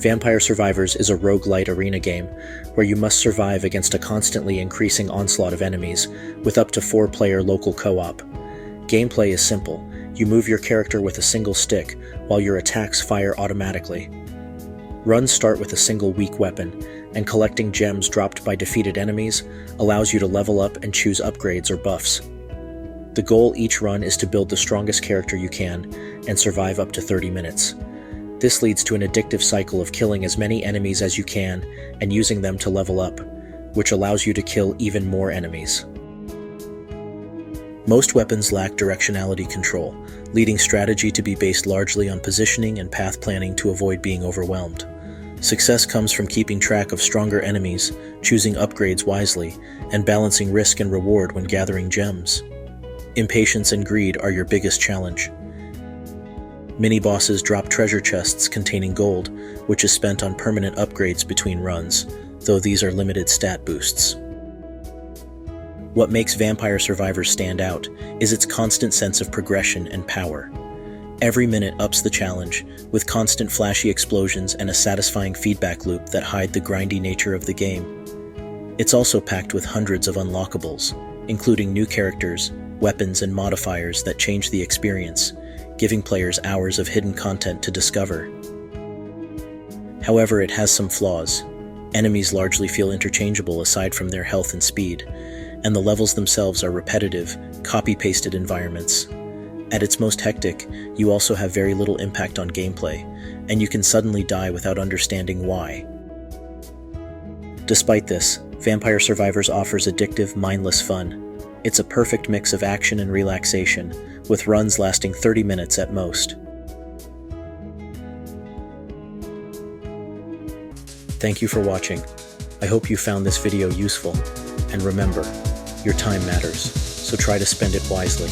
Vampire Survivors is a rogue-lite arena game where you must survive against a constantly increasing onslaught of enemies with up to 4-player local co-op. Gameplay is simple. You move your character with a single stick while your attacks fire automatically. Runs start with a single weak weapon, and collecting gems dropped by defeated enemies allows you to level up and choose upgrades or buffs. The goal each run is to build the strongest character you can and survive up to 30 minutes. This leads to an addictive cycle of killing as many enemies as you can and using them to level up, which allows you to kill even more enemies. Most weapons lack directionality control, leading strategy to be based largely on positioning and path planning to avoid being overwhelmed. Success comes from keeping track of stronger enemies, choosing upgrades wisely, and balancing risk and reward when gathering gems. Impatience and greed are your biggest challenge. Mini-bosses drop treasure chests containing gold, which is spent on permanent upgrades between runs, though these are limited stat boosts. What makes Vampire Survivors stand out is its constant sense of progression and power. Every minute ups the challenge, with constant flashy explosions and a satisfying feedback loop that hide the grindy nature of the game. It's also packed with hundreds of unlockables, including new characters, weapons, and modifiers that change the experience, giving players hours of hidden content to discover. However, it has some flaws. Enemies largely feel interchangeable aside from their health and speed, and the levels themselves are repetitive, copy-pasted environments. At its most hectic, you also have very little impact on gameplay, and you can suddenly die without understanding why. Despite this, Vampire Survivors offers addictive, mindless fun. It's a perfect mix of action and relaxation, with runs lasting 30 minutes at most. Thank you for watching. I hope you found this video useful. And remember, your time matters, so try to spend it wisely.